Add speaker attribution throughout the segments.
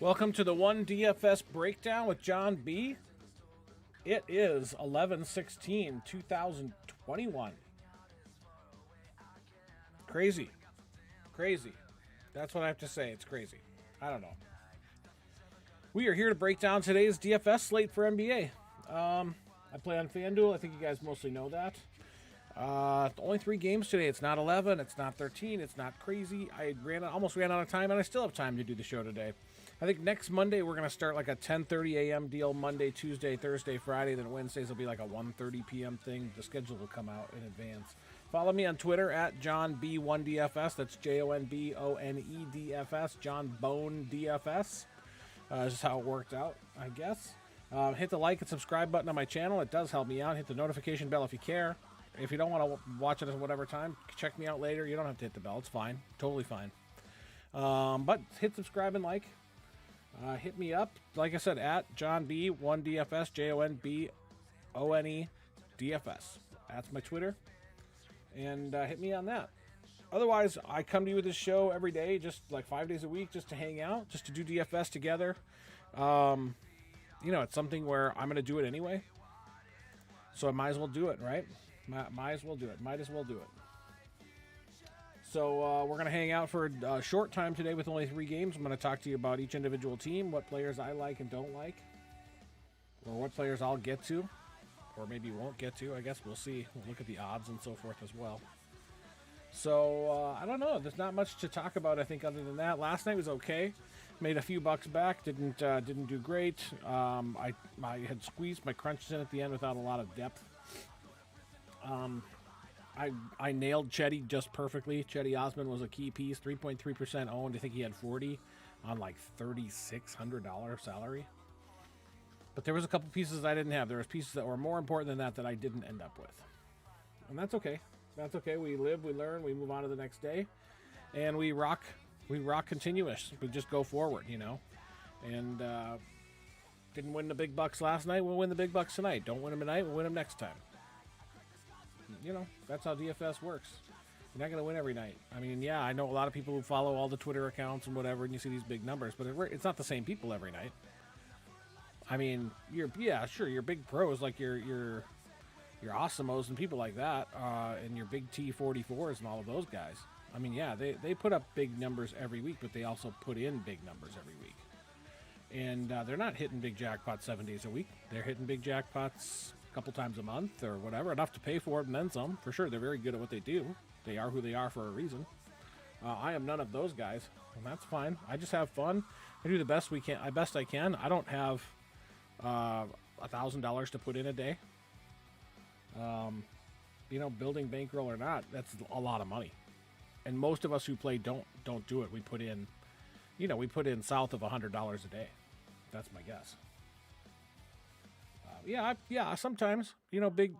Speaker 1: Welcome to the One DFS Breakdown with Jon B. It is 11/16/2021. Crazy. Crazy. That's what I have to say. It's crazy. I don't know. We are here to break down today's DFS slate for NBA. I play on FanDuel. I think you guys mostly know that. Only 3 games today. It's not 11. It's not 13. It's not crazy. I almost ran out of time, and I still have time to do the show today. I think next Monday we're going to start like a 10:30 a.m. deal. Monday, Tuesday, Thursday, Friday. Then Wednesdays will be like a 1:30 p.m. thing. The schedule will come out in advance. Follow me on Twitter at Jon B 1DFS. That's JONBONEDFS. Jon Bone DFS. This is how it worked out, I guess. Hit the like and subscribe button on my channel. It does help me out. Hit the notification bell if you care. If you don't want to watch it at whatever time, check me out later. You don't have to hit the bell. It's fine. Totally fine. But hit subscribe and like. Hit me up, like I said, at Jon B 1DFS, JONBONEDFS. That's my Twitter. And hit me on that. Otherwise, I come to you with this show every day, just like 5 days a week, just to hang out, just to do DFS together. It's something where I'm going to do it anyway. So I might as well do it, right? Might as well do it. So we're going to hang out for a short time today with only 3 games. I'm going to talk to you about each individual team, what players I like and don't like, or what players I'll get to, or maybe won't get to. I guess we'll see. We'll look at the odds and so forth as well. So I don't know. There's not much to talk about, I think, other than that. Last night was okay. Made a few bucks back. Didn't do great. I had squeezed my crunches in at the end without a lot of depth. I nailed Chetty just perfectly. Chetty Osman was a key piece. 3.3% owned. I think he had 40 on like $3,600 salary. But there was a couple pieces I didn't have. There was pieces that were more important than that I didn't end up with. And that's okay. That's okay. We live, we learn, we move on to the next day. And we rock continuous. We just go forward, And didn't win the big bucks last night. We'll win the big bucks tonight. Don't win them tonight. We'll win them next time. That's how DFS works. You're not going to win every night. I mean, yeah, I know a lot of people who follow all the Twitter accounts and whatever, and you see these big numbers, but it's not the same people every night. I mean, your big pros like your Awesomes and people like that, and your big T44s and all of those guys. I mean, yeah, they put up big numbers every week, but they also put in big numbers every week. And they're not hitting big jackpots 7 days a week. They're hitting big jackpots a couple times a month or whatever, enough to pay for it and then some. For sure, they're very good at what they do. They are who they are for a reason. I am none of those guys, and that's fine. I just have fun. I do the best I can. I don't have $1,000 to put in a day. Building bankroll or not, that's a lot of money. And most of us who play don't do it. We put in, south of $100 a day. That's my guess. Sometimes,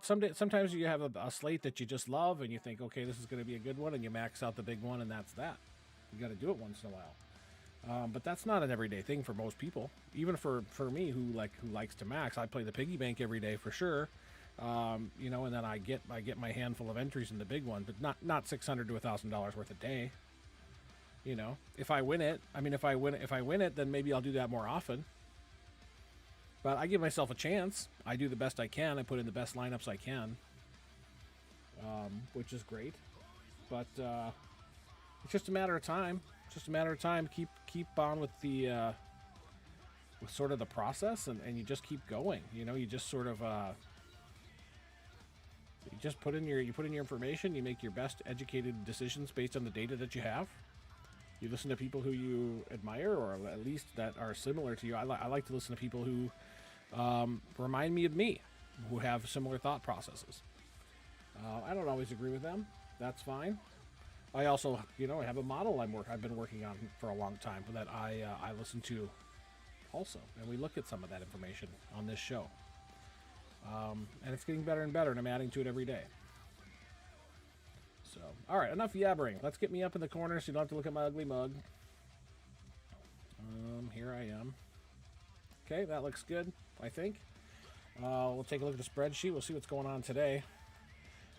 Speaker 1: sometimes you have a slate that you just love and you think, okay, this is going to be a good one, and you max out the big one, and that's that. You got to do it once in a while. But that's not an everyday thing for most people. Even for me, who likes to max, I play the piggy bank every day for sure. And then I get my handful of entries in the big one, but not $600 to $1,000 worth a day. If I win it, then maybe I'll do that more often. But I give myself a chance. I do the best I can. I put in the best lineups I can, which is great. But it's just a matter of time. Keep on with the with sort of the process, and you just keep going. You just sort of you just put in your information. You make your best educated decisions based on the data that you have. You listen to people who you admire, or at least that are similar to you. I like to listen to people who remind me of me, who have similar thought processes. I don't always agree with them. That's fine. I also, I have a model I've been working on for a long time that I listen to also, and we look at some of that information on this show. And it's getting better and better, and I'm adding to it every day. So, all right, enough yabbering. Let's get me up in the corner so you don't have to look at my ugly mug. Here I am. Okay, that looks good, I think. We'll take a look at the spreadsheet. We'll see what's going on today.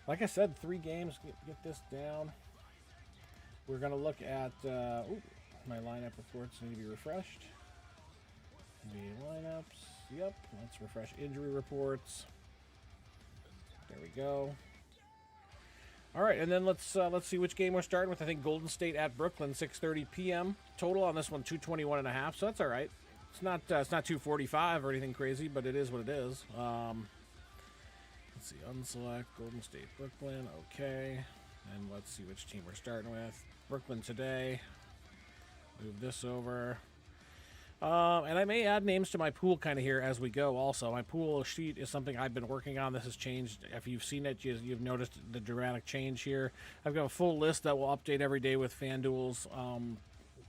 Speaker 1: Like I said, 3 games. Get this down. We're going to look at... my lineup reports need to be refreshed. The lineups. Yep. Let's refresh injury reports. There we go. All right, and then let's see which game we're starting with. I think Golden State at Brooklyn, 6:30 p.m. Total on this one, 221.5. So that's all right. It's not 245 or anything crazy, but it is what it is. Let's see, unselect Golden State, Brooklyn. Okay, and let's see which team we're starting with. Brooklyn today. Move this over. And I may add names to my pool kind of here as we go also. My pool sheet is something I've been working on. This has changed. If you've seen it, you've noticed the dramatic change here. I've got a full list that will update every day with FanDuel's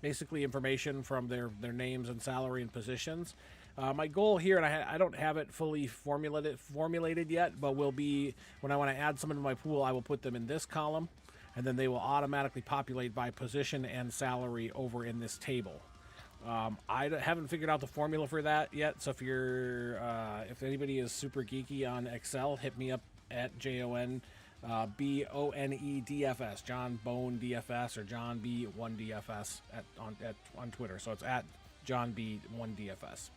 Speaker 1: basically information from their names and salary and positions. My goal here, and I don't have it fully formulated yet, but will be when I want to add someone to my pool, I will put them in this column, and then they will automatically populate by position and salary over in this table. I haven't figured out the formula for that yet, so if anybody is super geeky on Excel, hit me up at JON BONE DFS, Jon Bone DFS, or Jon B 1 DFS on Twitter. So it's at Jon B 1 DFS,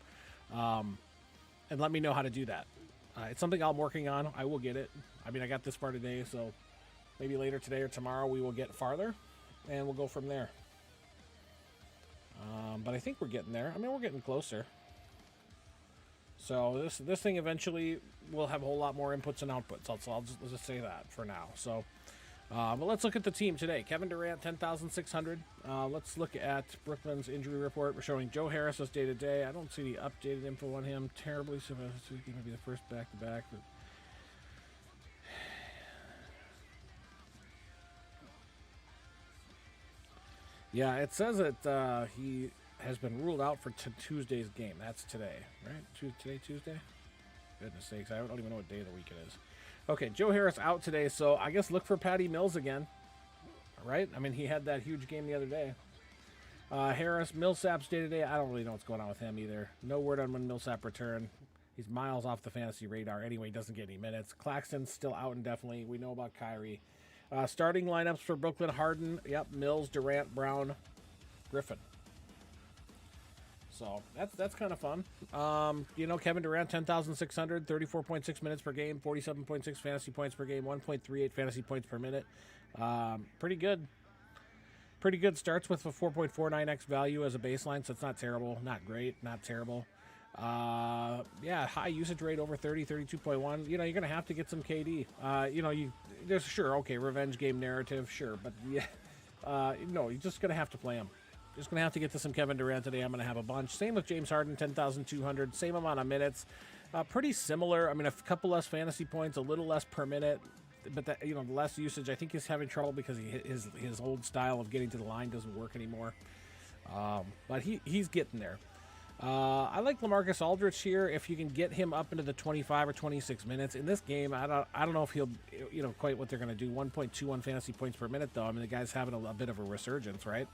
Speaker 1: and let me know how to do that. It's something I'm working on. I will get it. I mean, I got this far today, so maybe later today or tomorrow we will get farther, and we'll go from there. But I think we're getting there. I mean, we're getting closer. So this thing eventually will have a whole lot more inputs and outputs. I'll just say that for now. So, but let's look at the team today. Kevin Durant, 10,600. Let's look at Brooklyn's injury report. We're showing Joe Harris as day to day. I don't see the updated info on him terribly. So this is going to be the first back-to-back. But yeah, it says that he has been ruled out for Tuesday's game. That's today, right? Today, Tuesday? Goodness sakes, I don't even know what day of the week it is. Okay, Joe Harris out today, so I guess look for Patty Mills again, right? I mean, he had that huge game the other day. Harris, Millsap's day-to-day, I don't really know what's going on with him either. No word on when Millsap return. He's miles off the fantasy radar. Anyway, he doesn't get any minutes. Claxton's still out indefinitely. We know about Kyrie. Starting lineups for Brooklyn: Harden, yep, Mills, Durant, Brown, Griffin. So that's kind of fun. Kevin Durant, 10,600, 34.6 minutes per game, 47.6 fantasy points per game, 1.38 fantasy points per minute. Pretty good. Pretty good. Starts with a 4.49x value as a baseline, so it's not terrible, not great, not terrible. High usage rate over 30, 32.1. You're going to have to get some KD. There's revenge game narrative, sure, but you're just going to have to play him. Just going to have to get to some Kevin Durant today. I'm going to have a bunch. Same with James Harden, 10,200. Same amount of minutes. Pretty similar. I mean, a couple less fantasy points, a little less per minute, but the less usage. I think he's having trouble because his old style of getting to the line doesn't work anymore. But he's getting there. I like LaMarcus Aldridge here. If you can get him up into the 25 or 26 minutes in this game, I don't know if he'll, quite what they're going to do. 1.21 fantasy points per minute, though. I mean, the guy's having a bit of a resurgence, right?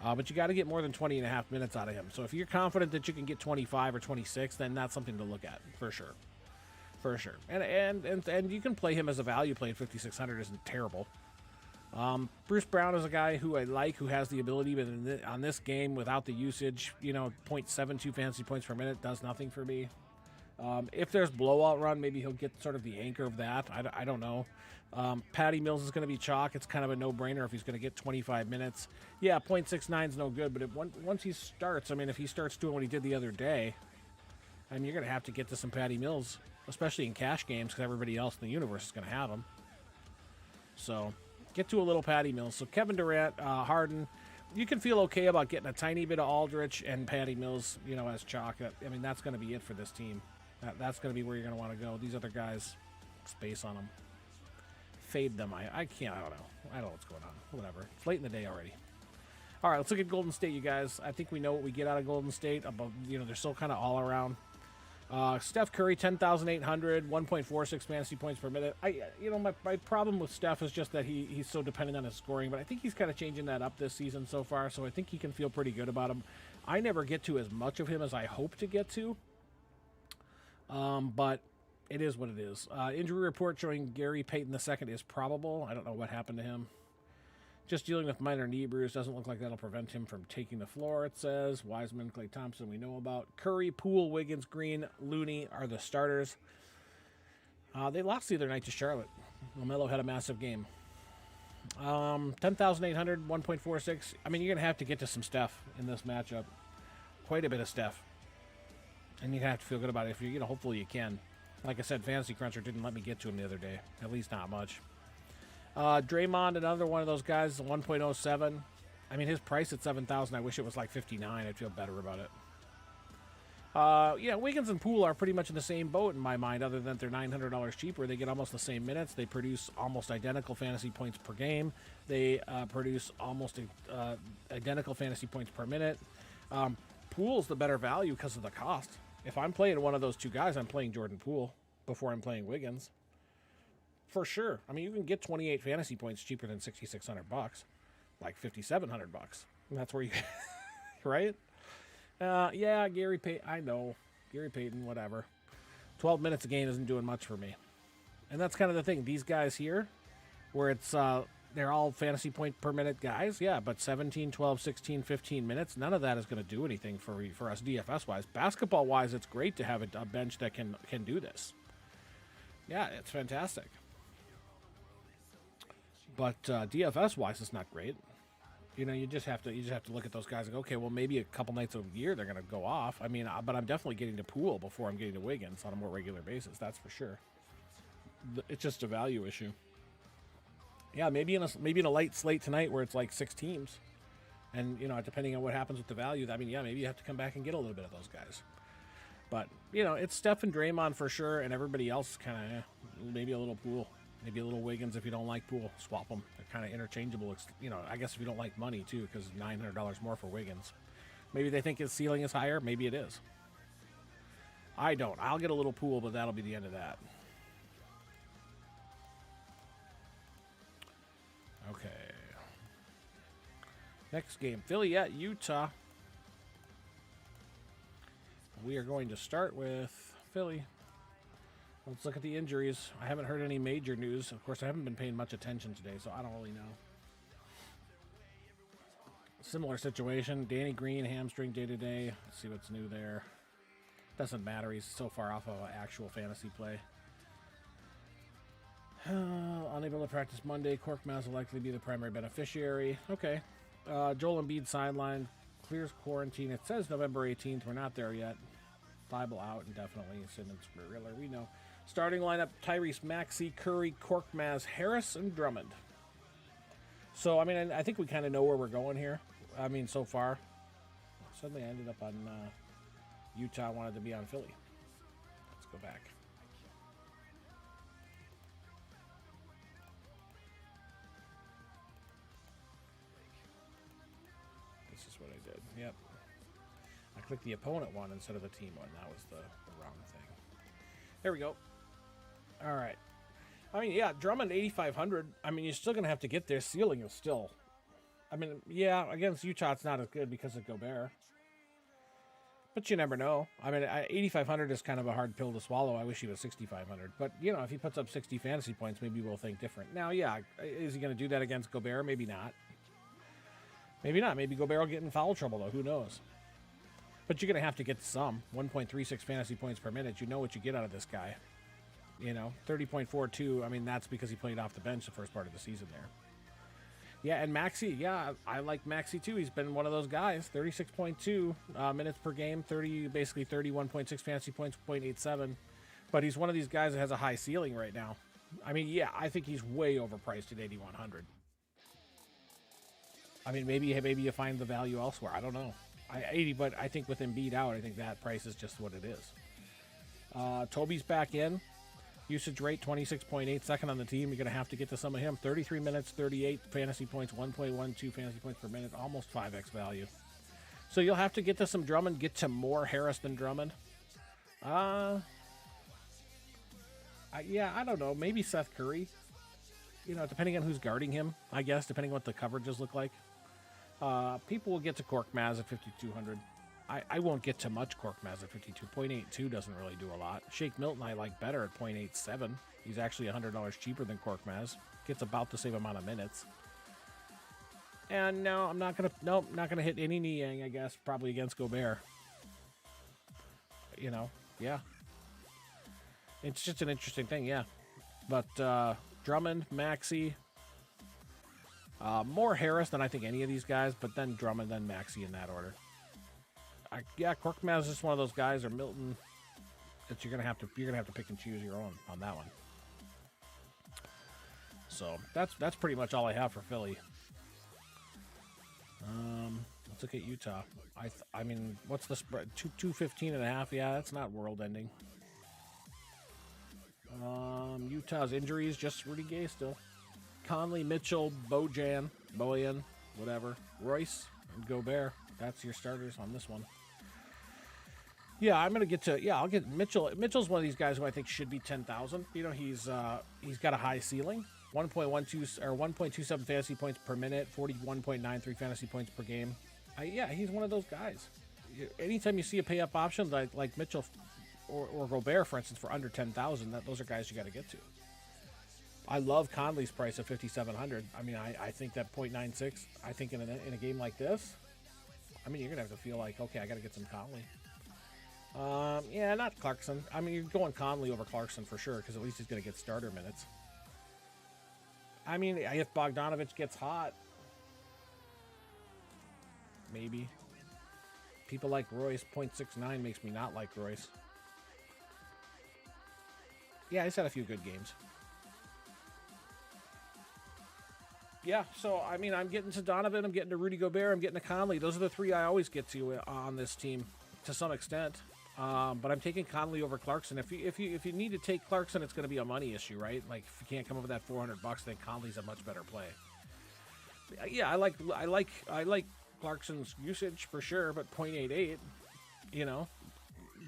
Speaker 1: But you got to get more than 20 and a half minutes out of him. So if you're confident that you can get 25 or 26, then that's something to look at for sure. For sure. And you can play him as a value play at 5,600 isn't terrible. Bruce Brown is a guy who I like, who has the ability, but on this game without the usage, 0.72 fantasy points per minute does nothing for me. If there's blowout run, maybe he'll get sort of the anchor of that. I don't know. Patty Mills is going to be chalk. It's kind of a no-brainer if he's going to get 25 minutes. Yeah, 0.69 is no good, but once he starts, I mean, if he starts doing what he did the other day, I mean, you're going to have to get to some Patty Mills, especially in cash games, because everybody else in the universe is going to have him. So get to a little Patty Mills. So Kevin Durant, Harden, you can feel okay about getting a tiny bit of Aldrich and Patty Mills, as chalk. I mean, that's going to be it for this team. That's going to be where you're going to want to go. These other guys, space on them. Fade them. I can't. I don't know. I don't know what's going on. Whatever. It's late in the day already. All right, let's look at Golden State, you guys. I think we know what we get out of Golden State. They're still kind of all around. Steph Curry, 10,800, 1.46 fantasy points per minute. My problem with Steph is just that he's so dependent on his scoring, but I think he's kind of changing that up this season so far, so I think he can feel pretty good about him. I never get to as much of him as I hope to get to, but it is what it is. Injury report showing Gary Payton II is probable. I don't know what happened to him. Just dealing with minor knee bruise. Doesn't look like that'll prevent him from taking the floor, it says. Wiseman, Klay Thompson, we know about. Curry, Poole, Wiggins, Green, Looney are the starters. They lost the other night to Charlotte. LaMelo had a massive game. 10,800, 1.46. I mean, you're going to have to get to some Steph in this matchup. Quite a bit of Steph. And you're going to have to feel good about it. If you hopefully you can. Like I said, Fantasy Cruncher didn't let me get to him the other day. At least not much. Draymond, another one of those guys, 1.07. I mean, his price at 7,000, I wish it was like 59. I'd feel better about it. Yeah, Wiggins and Poole are pretty much in the same boat in my mind, other than they're $900 cheaper. They get almost the same minutes. They produce almost identical fantasy points per game. They produce almost identical fantasy points per minute. Poole's the better value because of the cost. If I'm playing one of those two guys, I'm playing Jordan Poole before I'm playing Wiggins. For sure. I mean, you can get 28 fantasy points cheaper than $6,600, like $5,700. And that's where you, right? Yeah, Gary Payton. I know, Gary Payton. Whatever. 12 minutes a game isn't doing much for me, and that's kind of the thing. These guys here, where it's they're all fantasy point per minute guys. Yeah, but 17, 12, 16, 15 minutes. None of that is going to do anything for us DFS wise. Basketball wise, it's great to have a bench that can do this. Yeah, it's fantastic. But DFS-wise, it's not great. You know, you just have to look at those guys and go, okay, well, maybe a couple nights a year they're going to go off. I mean, but I'm definitely getting to Poole before I'm getting to Wiggins on a more regular basis. That's for sure. It's just a value issue. Yeah, maybe in a light slate tonight where it's like 6 teams, and you know, depending on what happens with the value, I mean, yeah, maybe you have to come back and get a little bit of those guys. But you know, it's Steph and Draymond for sure, and everybody else kind of maybe a little Poole. Maybe a little Wiggins if you don't like Poole. Swap them. They're kind of interchangeable. You know, I guess if you don't like money, too, because $900 more for Wiggins. Maybe they think his ceiling is higher. Maybe it is. I don't. I'll get a little Poole, but that'll be the end of that. Okay. Next game. Philly at Utah. We are going to start with Philly. Let's look at the injuries. I haven't heard any major news. Of course, I haven't been paying much attention today, so I don't really know. Similar situation. Danny Green, hamstring day-to-day. Let's see what's new there. Doesn't matter. He's so far off of an actual fantasy play. Unable to practice Monday. Korkmaz will likely be the primary beneficiary. Okay. Joel Embiid sideline. Clears quarantine. It says November 18th. We're not there yet. Thibault out indefinitely. Simmons for Riller. We know. Starting lineup, Tyrese Maxey, Curry, Korkmaz, Harris, and Drummond. So, I mean, I think we kind of know where we're going here. I mean, so far. Suddenly I ended up on Utah, wanted to be on Philly. Let's go back. This is what I did. Yep. I clicked the opponent one instead of the team one. That was the wrong thing. There we go. All right. I mean, yeah, Drummond 8,500. I mean, you're still going to have to get there. Ceiling is still. I mean, yeah, against Utah, it's not as good because of Gobert. But you never know. I mean, 8,500 is kind of a hard pill to swallow. I wish he was 6,500. But, you know, if he puts up 60 fantasy points, maybe we'll think different. Now, yeah, is he going to do that against Gobert? Maybe not. Maybe not. Maybe Gobert will get in foul trouble, though. Who knows? But you're going to have to get some. 1.36 fantasy points per minute. You know what you get out of this guy. You know, 30.42. I mean, that's because he played off the bench the first part of the season there. Yeah, and Maxey, yeah, I like Maxey too. He's been one of those guys. 36.2 minutes per game, basically 31.6 fantasy points, 0.87. But he's one of these guys that has a high ceiling right now. I mean, yeah, I think he's way overpriced at 8,100. I mean, maybe you find the value elsewhere. I don't know. But I think with Embiid out, I think that price is just what it is. Toby's back in. Usage rate 26.8, second on the team. You're going to have to get to some of him. 33 minutes, 38 fantasy points, 1.12 fantasy points per minute, almost 5x value. So you'll have to get to some Drummond, get to more Harris than Drummond. Yeah, I don't know. Maybe Seth Curry. You know, depending on who's guarding him, I guess, depending on what the coverages look like. People will get to Korkmaz at 5,200. I won't get to much Korkmaz at 52.82 doesn't really do a lot. Shake Milton I like better at 0.87. He's actually $100 cheaper than Korkmaz. Gets about the same amount of minutes. And no, I'm not gonna. Nope, not gonna hit any Niang. I guess probably against Gobert. You know, yeah. It's just an interesting thing, yeah. But Drummond, Maxey, more Harris than I think any of these guys, but then Drummond, then Maxey in that order. Yeah, Korkmaz is just one of those guys, or Milton, that you're gonna have to pick and choose your own on that one. So that's pretty much all I have for Philly. Let's look at Utah. I mean, what's the spread? 215.5. Yeah, that's not world ending. Utah's injuries, just Rudy Gay still. Conley, Mitchell, Bojan, whatever. Royce, and Gobert. That's your starters on this one. Yeah, I'm gonna get to. Yeah, I'll get Mitchell. Mitchell's one of these guys who I think should be 10,000. You know, he's got a high ceiling. 1.12 or 1.27 fantasy points per minute, 41.93 fantasy points per game. Yeah, he's one of those guys. Anytime you see a pay up option like Mitchell or Gobert, for instance, for under 10,000, those are guys you got to get to. I love Conley's price of 5,700. I mean, I think that 0.96. I think in a game like this, I mean, you're gonna have to feel like, okay, I got to get some Conley. Yeah, not Clarkson. I mean, you're going Conley over Clarkson for sure, because at least he's gonna get starter minutes. I mean, if Bogdanovich gets hot, maybe. People like Royce. 0.69 makes me not like Royce. Yeah, he's had a few good games. Yeah, so, I mean, I'm getting to Donovan, I'm getting to Rudy Gobert, I'm getting to Conley. Those are the three I always get to on this team, to some extent. But I'm taking Conley over Clarkson. If you need to take Clarkson, it's going to be a money issue, right? Like, if you can't come up with that $400, then Conley's a much better play. Yeah, I like Clarkson's usage for sure, but 0.88, you know,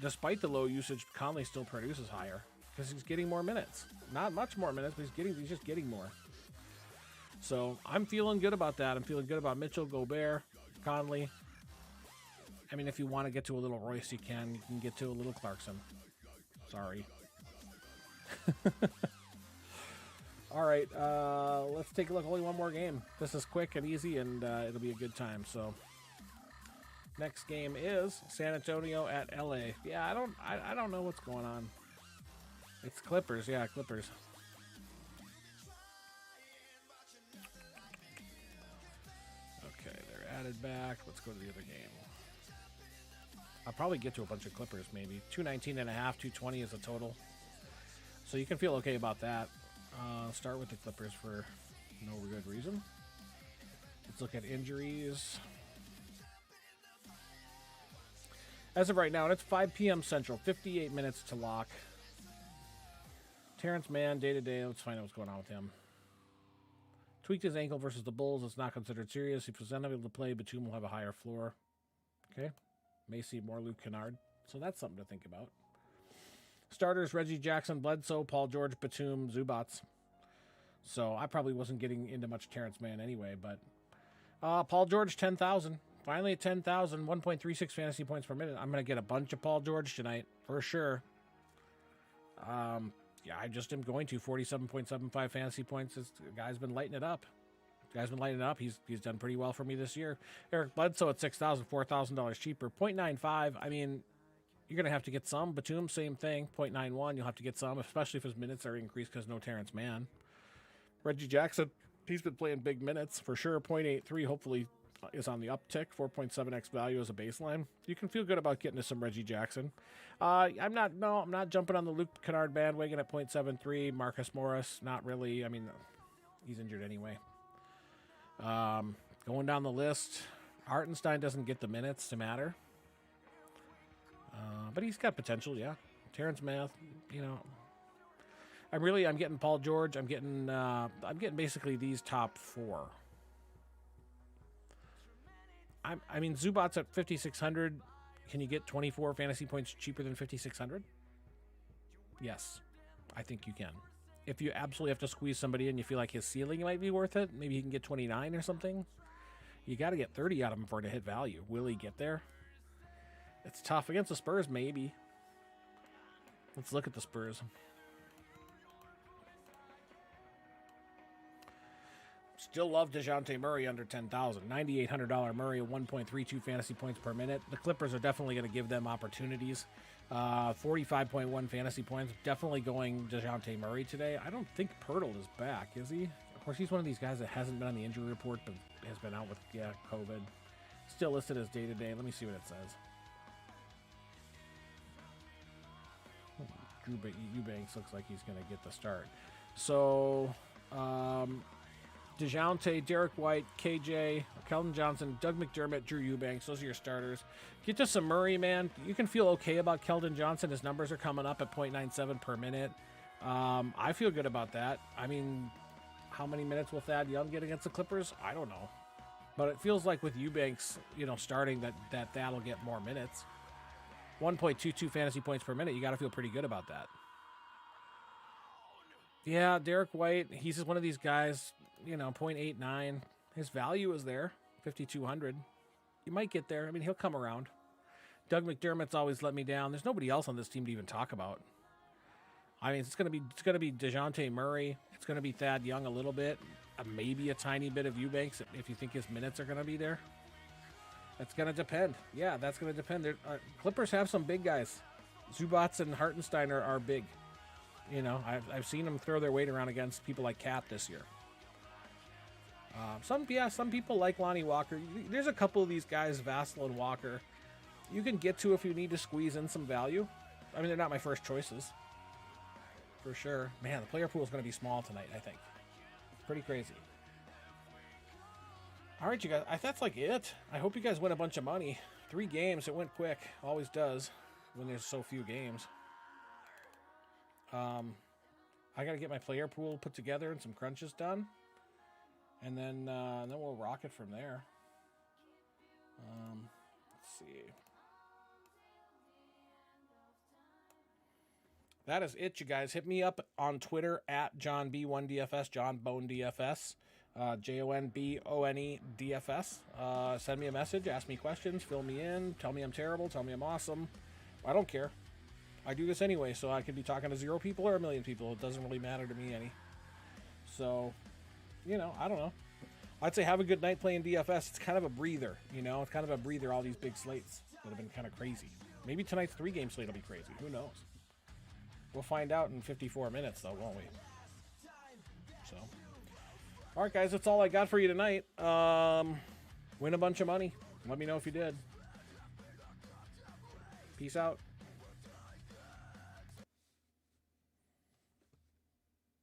Speaker 1: despite the low usage, Conley still produces higher because he's getting more minutes. Not much more minutes, but he's just getting more. So I'm feeling good about that. I'm feeling good about Mitchell, Gobert, Conley. I mean, if you want to get to a little Royce, you can. You can get to a little Clarkson. Sorry. All right, let's take a look. Only one more game. This is quick and easy, and it'll be a good time. So, next game is San Antonio at LA. Yeah, I don't know what's going on. It's Clippers. Yeah, Clippers. Okay, they're added back. Let's go to the other game. I'll probably get to a bunch of Clippers, maybe. 219.5, 220 is a total. So you can feel okay about that. Start with the Clippers for no good reason. Let's look at injuries. As of right now, and it's 5 p.m. Central, 58 minutes to lock. Terrence Mann, day-to-day. Let's find out what's going on with him. Tweaked his ankle versus the Bulls. It's not considered serious. If he's unable to play, Batum will have a higher floor. Okay. May see more Luke Kennard. So that's something to think about. Starters, Reggie Jackson, Bledsoe, Paul George, Batum, Zubats. So I probably wasn't getting into much Terrence Mann anyway, but Paul George, 10,000. Finally at 10,000, 1.36 fantasy points per minute. I'm going to get a bunch of Paul George tonight, for sure. Yeah, I just am going to. 47.75 fantasy points. This guy's been lighting it up. He's done pretty well for me this year. Eric Bledsoe at 6,000, $4,000 cheaper. 0.95. I mean, you're going to have to get some. Batum, same thing. 0.91. You'll have to get some, especially if his minutes are increased because no Terrence Mann. Reggie Jackson, he's been playing big minutes for sure. 0.83 hopefully is on the uptick. 4.7x value as a baseline. You can feel good about getting to some Reggie Jackson. I'm not jumping on the Luke Kennard bandwagon at 0.73. Marcus Morris, not really. I mean, he's injured anyway. Going down the list, Hartenstein doesn't get the minutes to matter. But he's got potential, yeah. Terrence Mann, you know. I'm getting Paul George. I'm getting basically these top four. I mean, Zubats at 5,600. Can you get 24 fantasy points cheaper than 5,600? Yes, I think you can. If you absolutely have to squeeze somebody in, you feel like his ceiling might be worth it. Maybe he can get 29 or something. You got to get 30 out of him for it to hit value. Will he get there? It's tough against the Spurs, maybe. Let's look at the Spurs. Still love DeJounte Murray under 10,000. $9,800 Murray at 1.32 fantasy points per minute. The Clippers are definitely going to give them opportunities. 45.1 fantasy points. Definitely going DeJounte Murray today. I don't think Pirtle is back, is he? Of course, he's one of these guys that hasn't been on the injury report, but has been out with, COVID. Still listed as day-to-day. Let me see what it says. Drew Eubanks looks like he's going to get the start. So, DeJounte, Derek White, KJ, Keldon Johnson, Doug McDermott, Drew Eubanks. Those are your starters. Get to some Murray, man. You can feel okay about Keldon Johnson. His numbers are coming up at 0.97 per minute. I feel good about that. I mean, how many minutes will Thad Young get against the Clippers? I don't know. But it feels like with Eubanks, starting that'll get more minutes. 1.22 fantasy points per minute. You got to feel pretty good about that. Yeah, Derek White, he's just one of these guys, 0.89. His value is there, 5,200. You might get there. I mean, he'll come around. Doug McDermott's always let me down. There's nobody else on this team to even talk about. I mean, it's gonna be DeJounte Murray. It's gonna be Thad Young a little bit, maybe a tiny bit of Eubanks if you think his minutes are gonna be there. That's going to depend. Yeah, that's going to depend. Clippers have some big guys. Zubats and Hartenstein are big. I've seen them throw their weight around against people like Cap this year. Some people like Lonnie Walker. There's a couple of these guys, Vassell and Walker, you can get to if you need to squeeze in some value. I mean, they're not my first choices. For sure. Man, the player pool is going to be small tonight, I think. Pretty crazy. All right, you guys, that's like it. I hope you guys win a bunch of money. 3 games, it went quick. Always does when there's so few games. I got to get my player pool put together and some crunches done. And then we'll rock it from there. Let's see. That is it, you guys. Hit me up on Twitter at Jon B, One DFS, Jon Bone DFS. JONBONE DFS. Send me a message, ask me questions, fill me in, tell me I'm terrible, tell me I'm awesome. I don't care. I do this anyway, so I could be talking to 0 people or 1 million people. It doesn't really matter to me any. So, I don't know. I'd say have a good night playing DFS. It's kind of a breather, It's kind of a breather, all these big slates that have been kind of crazy. Maybe tonight's 3-game slate will be crazy. Who knows? We'll find out in 54 minutes, though, won't we? So... All right, guys, that's all I got for you tonight. Win a bunch of money. Let me know if you did. Peace out.